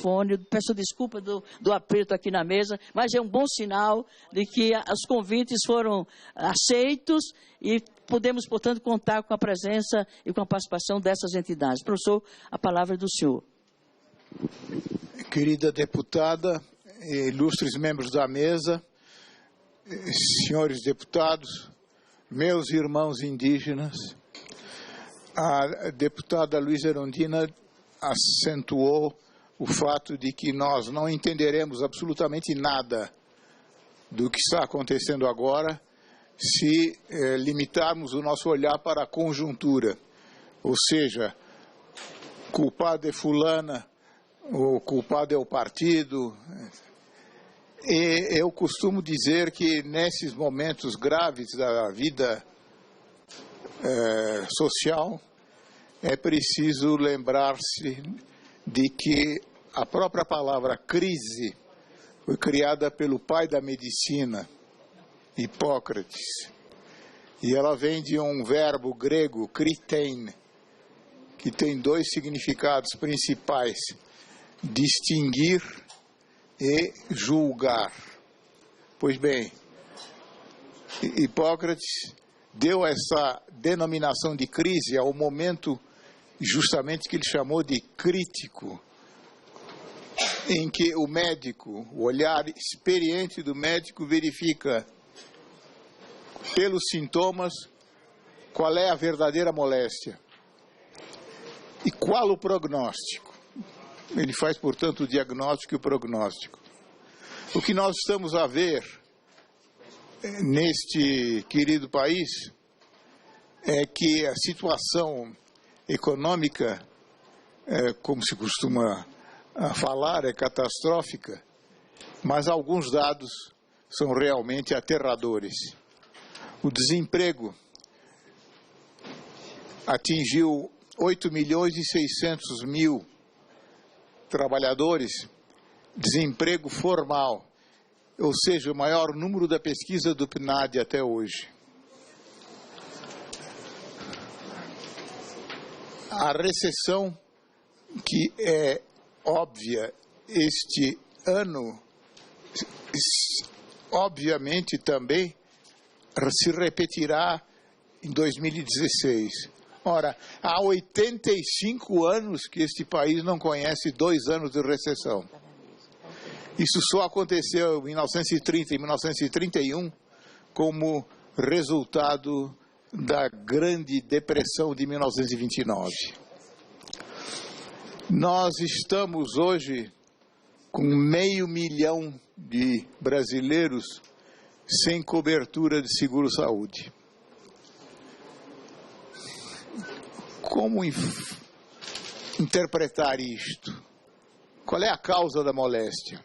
microfone. Peço desculpa do aperto aqui na mesa, mas é um bom sinal de que os convites foram aceitos e podemos, portanto, contar com a presença e com a participação dessas entidades. Professor, a palavra é do senhor. Querida deputada, ilustres membros da mesa, senhores deputados, meus irmãos indígenas, a deputada Luísa Erundina acentuou o fato de que nós não entenderemos absolutamente nada do que está acontecendo agora se limitarmos o nosso olhar para a conjuntura, ou seja, culpado é fulana, o culpado é o partido. E eu costumo dizer que nesses momentos graves da vida social é preciso lembrar-se de que a própria palavra crise foi criada pelo pai da medicina, Hipócrates, e ela vem de um verbo grego, kritein, que tem dois significados principais: distinguir e julgar. Pois bem, Hipócrates deu essa denominação de crise ao momento justamente que ele chamou de crítico, em que o médico, o olhar experiente do médico verifica pelos sintomas qual é a verdadeira moléstia e qual o prognóstico. Ele faz, portanto, o diagnóstico e o prognóstico. O que nós estamos a ver neste querido país é que a situação econômica, como se costuma falar, é catastrófica, mas alguns dados são realmente aterradores. O desemprego atingiu 8.600.000 trabalhadores, desemprego formal, ou seja, o maior número da pesquisa do PNAD até hoje. A recessão, que é óbvia este ano, obviamente também se repetirá em 2016. Ora, há 85 anos que este país não conhece 2 anos de recessão. Isso só aconteceu em 1930 e 1931 como resultado da Grande Depressão de 1929. Nós estamos hoje com 500 mil de brasileiros sem cobertura de seguro-saúde. Como interpretar isto? Qual é a causa da moléstia?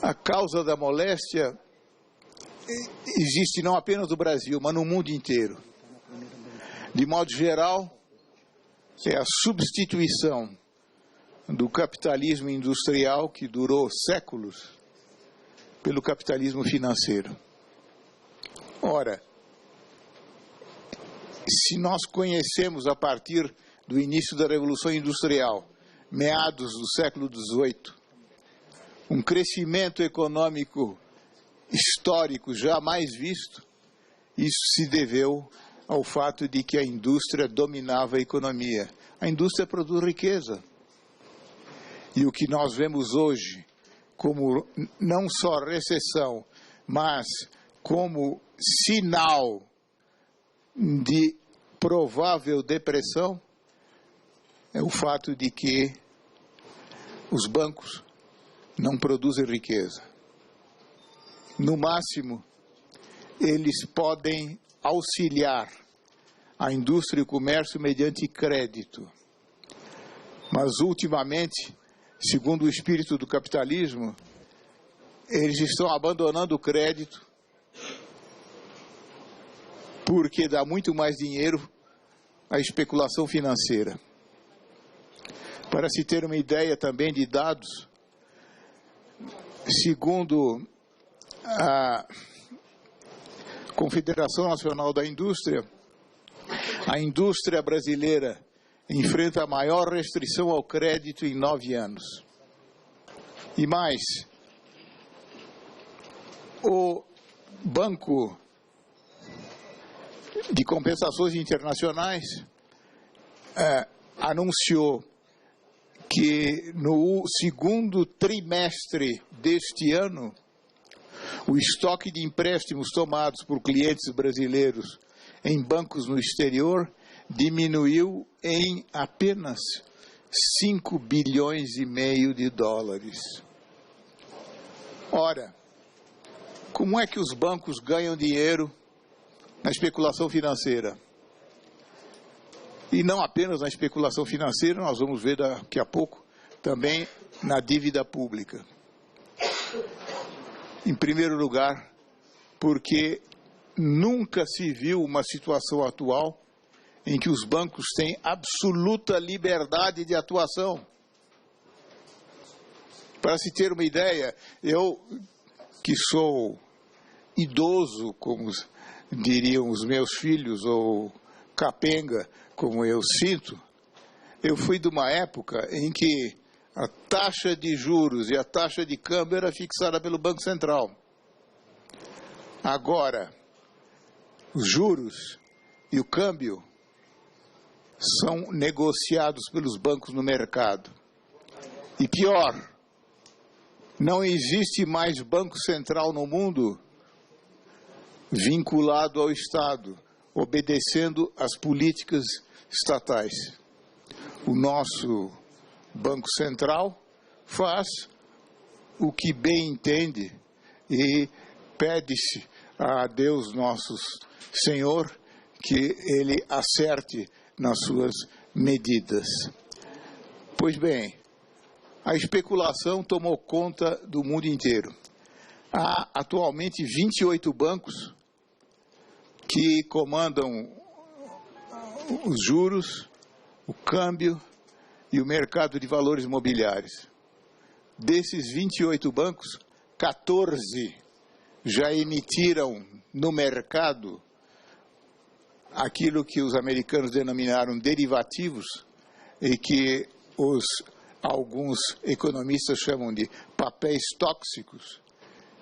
A causa da moléstia existe não apenas no Brasil, mas no mundo inteiro. De modo geral, é a substituição do capitalismo industrial, que durou séculos, pelo capitalismo financeiro. Ora, se nós conhecemos a partir do início da Revolução Industrial, meados do século XVIII, um crescimento econômico histórico jamais visto, isso se deveu ao fato de que a indústria dominava a economia. A indústria produz riqueza. E o que nós vemos hoje como não só recessão, mas como sinal de provável depressão, é o fato de que os bancos não produzem riqueza. No máximo, eles podem auxiliar a indústria e o comércio mediante crédito. Mas, ultimamente, segundo o espírito do capitalismo, eles estão abandonando o crédito porque dá muito mais dinheiro à especulação financeira. Para se ter uma ideia também de dados, segundo a Confederação Nacional da Indústria, a indústria brasileira enfrenta a maior restrição ao crédito em 9 anos. E mais, o Banco de Compensações Internacionais anunciou que no segundo trimestre deste ano, o estoque de empréstimos tomados por clientes brasileiros em bancos no exterior diminuiu em apenas 5 bilhões e meio de dólares. Ora, como é que os bancos ganham dinheiro na especulação financeira? E não apenas na especulação financeira, nós vamos ver daqui a pouco, também na dívida pública. Em primeiro lugar, porque nunca se viu uma situação atual em que os bancos têm absoluta liberdade de atuação. Para se ter uma ideia, eu que sou idoso, como diriam os meus filhos, ou capenga, como eu sinto, eu fui de uma época em que a taxa de juros e a taxa de câmbio era fixada pelo Banco Central. Agora, os juros e o câmbio são negociados pelos bancos no mercado. E pior, não existe mais Banco Central no mundo vinculado ao Estado, obedecendo às políticas estatais. O nosso Banco Central faz o que bem entende e pede-se a Deus nosso Senhor que Ele acerte nas suas medidas. Pois bem, a especulação tomou conta do mundo inteiro. Há atualmente 28 bancos que comandam os juros, o câmbio e o mercado de valores imobiliários. Desses 28 bancos, 14 já emitiram no mercado aquilo que os americanos denominaram derivativos e que alguns economistas chamam de papéis tóxicos,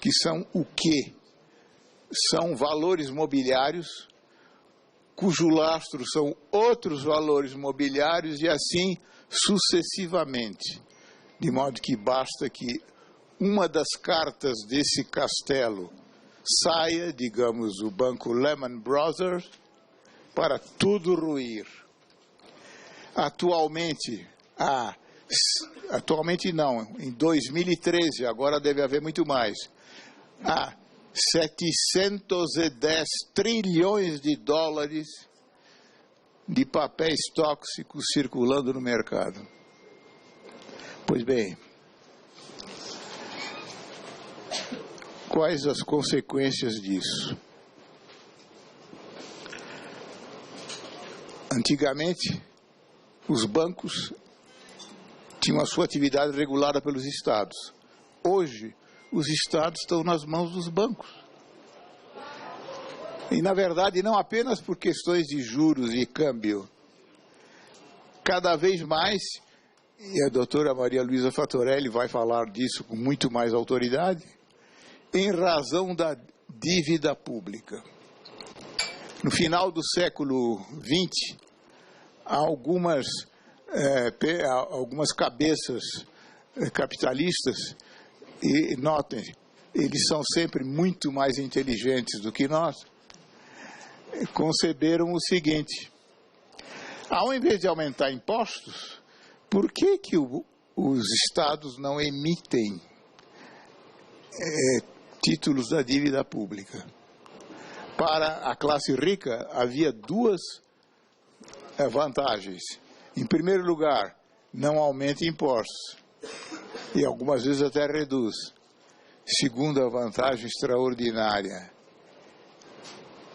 que são o quê? São valores mobiliários cujo lastro são outros valores mobiliários e assim sucessivamente. De modo que basta que uma das cartas desse castelo saia, digamos, o banco Lehman Brothers, para tudo ruir. Atualmente não, em 2013, agora deve haver muito mais, há 710 trilhões de dólares de papéis tóxicos circulando no mercado. Pois bem, quais as consequências disso? Antigamente, os bancos tinham a sua atividade regulada pelos estados. Hoje, os estados estão nas mãos dos bancos. E, na verdade, não apenas por questões de juros e câmbio. Cada vez mais, e a doutora Maria Luísa Fattorelli vai falar disso com muito mais autoridade, em razão da dívida pública. No final do século XX, algumas cabeças capitalistas, e notem, eles são sempre muito mais inteligentes do que nós, conceberam o seguinte: ao invés de aumentar impostos, por que os estados não emitem títulos da dívida pública? Para a classe rica, havia duas vantagens. Em primeiro lugar, não aumenta impostos, e algumas vezes até reduz. Segunda vantagem extraordinária: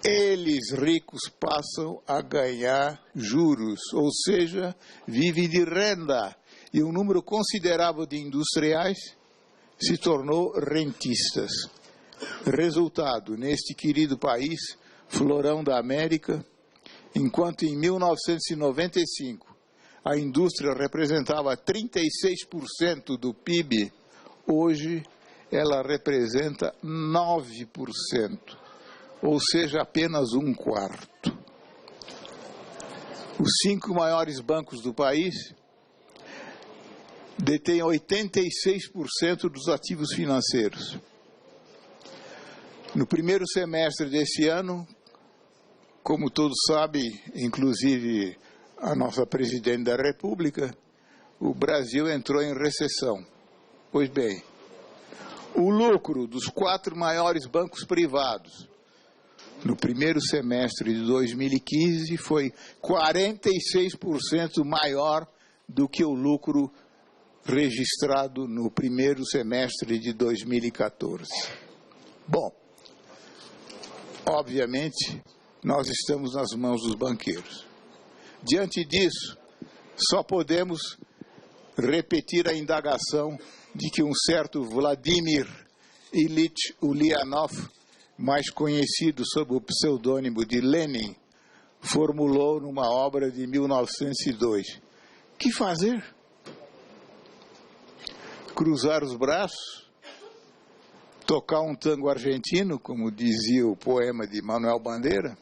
eles, ricos, passam a ganhar juros, ou seja, vivem de renda. E um número considerável de industriais se tornou rentistas. Resultado, neste querido país, florão da América, enquanto em 1995 a indústria representava 36% do PIB, hoje ela representa 9%, ou seja, apenas um quarto. Os 5 maiores bancos do país detêm 86% dos ativos financeiros. No primeiro semestre desse ano, como todos sabem, inclusive a nossa presidente da República, o Brasil entrou em recessão. Pois bem, o lucro dos 4 maiores bancos privados no primeiro semestre de 2015 foi 46% maior do que o lucro registrado no primeiro semestre de 2014. Bom, obviamente, nós estamos nas mãos dos banqueiros. Diante disso, só podemos repetir a indagação de que um certo Vladimir Ilyich Ulyanov, mais conhecido sob o pseudônimo de Lenin, formulou numa obra de 1902. Que fazer? Cruzar os braços? Tocar um tango argentino, como dizia o poema de Manuel Bandeira?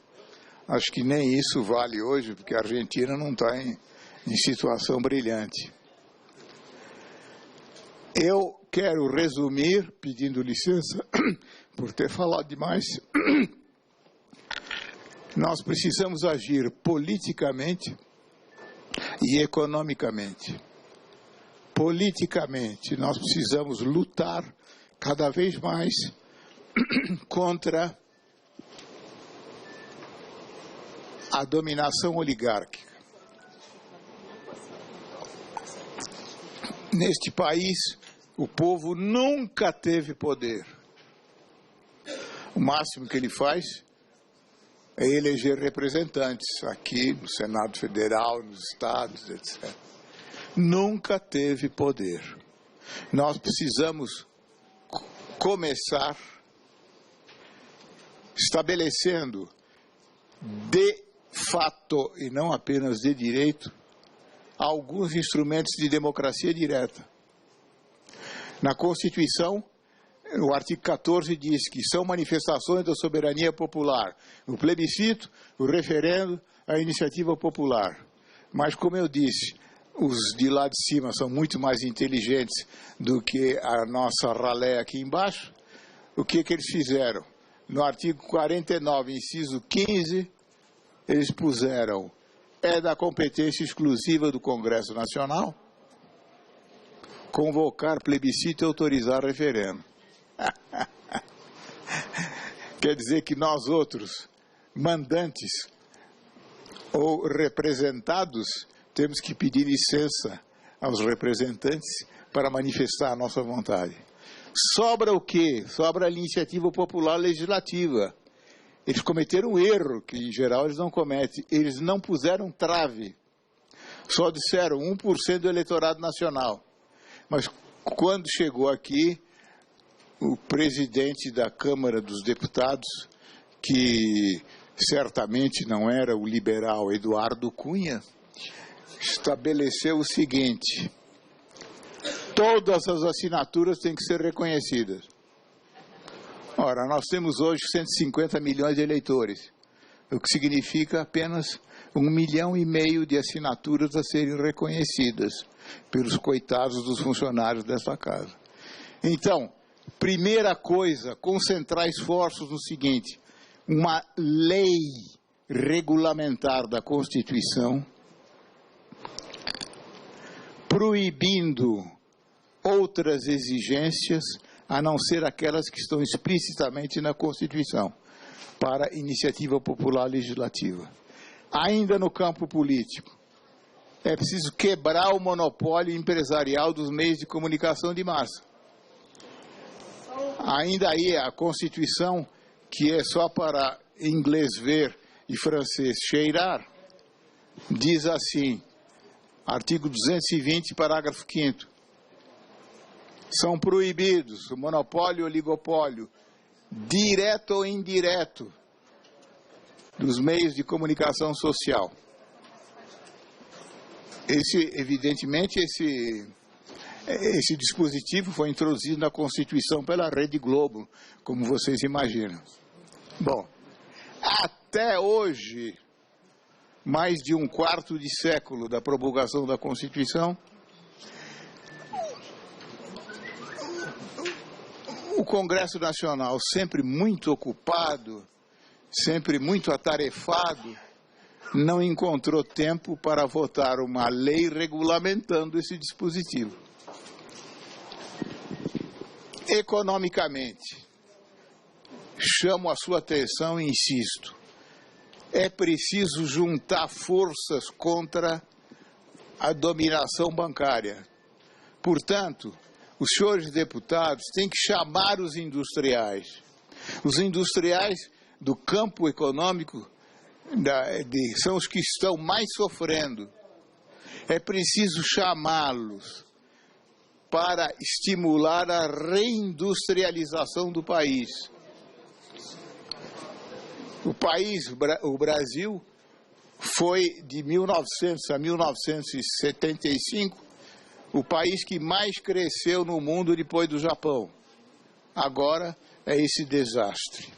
Acho que nem isso vale hoje, porque a Argentina não está em situação brilhante. Eu quero resumir, pedindo licença por ter falado demais. Nós precisamos agir politicamente e economicamente. Politicamente, nós precisamos lutar cada vez mais contra a dominação oligárquica. Neste país, o povo nunca teve poder. O máximo que ele faz é eleger representantes aqui no Senado Federal, nos estados, etc. Nunca teve poder. Nós precisamos começar estabelecendo de fato, e não apenas de direito, alguns instrumentos de democracia direta. Na Constituição, o artigo 14 diz que são manifestações da soberania popular o plebiscito, o referendo, a iniciativa popular. Mas, como eu disse, os de lá de cima são muito mais inteligentes do que a nossa ralé aqui embaixo. O que eles fizeram? No artigo 49, inciso 15, eles puseram: é da competência exclusiva do Congresso Nacional convocar plebiscito e autorizar referendo. Quer dizer que nós outros, mandantes ou representados, temos que pedir licença aos representantes para manifestar a nossa vontade. Sobra o quê? Sobra a iniciativa popular legislativa. Eles cometeram um erro, que em geral eles não cometem. Eles não puseram trave. Só disseram 1% do eleitorado nacional. Mas quando chegou aqui, o presidente da Câmara dos Deputados, que certamente não era o liberal Eduardo Cunha, estabeleceu o seguinte: todas as assinaturas têm que ser reconhecidas. Ora, nós temos hoje 150 milhões de eleitores, o que significa apenas 1,5 milhão de assinaturas a serem reconhecidas pelos coitados dos funcionários dessa casa. Então, primeira coisa, concentrar esforços no seguinte: uma lei regulamentar da Constituição proibindo outras exigências a não ser aquelas que estão explicitamente na Constituição, para iniciativa popular legislativa. Ainda no campo político, é preciso quebrar o monopólio empresarial dos meios de comunicação de massa. Ainda aí, a Constituição, que é só para inglês ver e francês cheirar, diz assim, artigo 220, parágrafo 5º, são proibidos o monopólio e o oligopólio, direto ou indireto, dos meios de comunicação social. Evidentemente, esse dispositivo foi introduzido na Constituição pela Rede Globo, como vocês imaginam. Bom, até hoje, mais de um quarto de século da promulgação da Constituição, o Congresso Nacional, sempre muito ocupado, sempre muito atarefado, não encontrou tempo para votar uma lei regulamentando esse dispositivo. Economicamente, chamo a sua atenção e insisto, é preciso juntar forças contra a dominação bancária. Portanto, os senhores deputados têm que chamar os industriais. Os industriais do campo econômico são os que estão mais sofrendo. É preciso chamá-los para estimular a reindustrialização do país. O Brasil, foi de 1900 a 1975 o país que mais cresceu no mundo depois do Japão. Agora é esse desastre.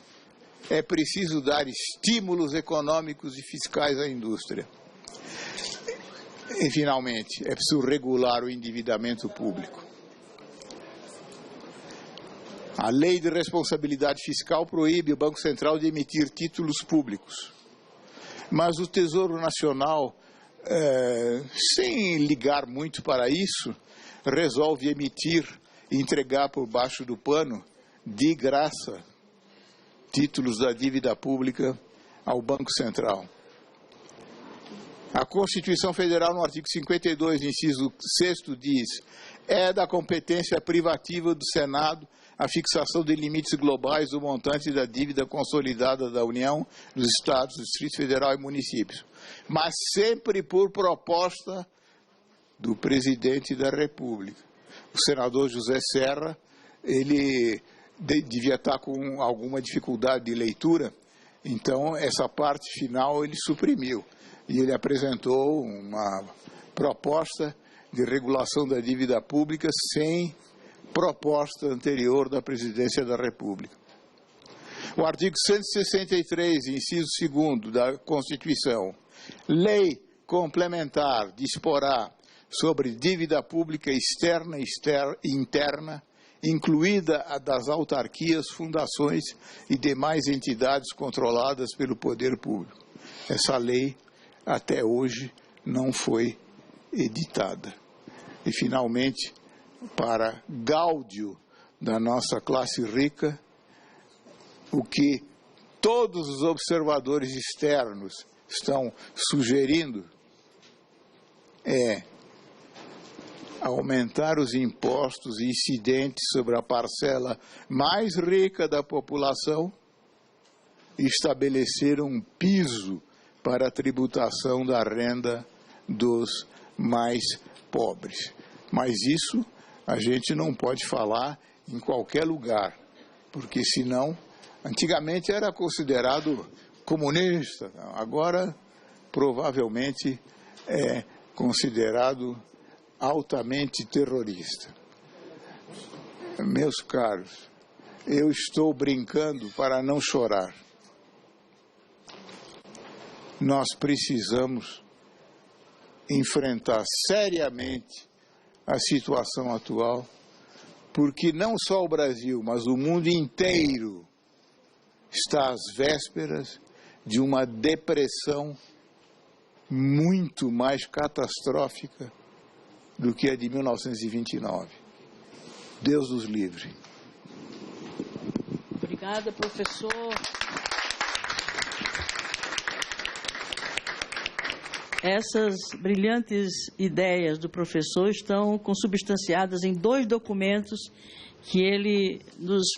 É preciso dar estímulos econômicos e fiscais à indústria. E, finalmente, é preciso regular o endividamento público. A Lei de Responsabilidade Fiscal proíbe o Banco Central de emitir títulos públicos. Mas o Tesouro Nacional, sem ligar muito para isso, resolve emitir e entregar por baixo do pano, de graça, títulos da dívida pública ao Banco Central. A Constituição Federal, no artigo 52, inciso 6º, diz: é da competência privativa do Senado a fixação de limites globais do montante da dívida consolidada da União, dos Estados, do Distrito Federal e municípios, mas sempre por proposta do Presidente da República. O senador José Serra, ele devia estar com alguma dificuldade de leitura, então essa parte final ele suprimiu. E ele apresentou uma proposta de regulação da dívida pública sem proposta anterior da Presidência da República. O artigo 163, inciso 2º da Constituição, lei complementar disporá sobre dívida pública externa e interna, incluída a das autarquias, fundações e demais entidades controladas pelo poder público. Essa lei, até hoje, não foi editada. E, finalmente, para gáudio da nossa classe rica, o que todos os observadores externos estão sugerindo é aumentar os impostos incidentes sobre a parcela mais rica da população e estabelecer um piso para a tributação da renda dos mais pobres. Mas isso a gente não pode falar em qualquer lugar, porque senão, antigamente era considerado comunista, agora provavelmente é considerado altamente terrorista. Meus caros, eu estou brincando para não chorar. Nós precisamos enfrentar seriamente a situação atual, porque não só o Brasil, mas o mundo inteiro está às vésperas de uma depressão muito mais catastrófica do que a de 1929. Deus nos livre. Obrigada, professor. Essas brilhantes ideias do professor estão consubstanciadas em 2 documentos que ele nos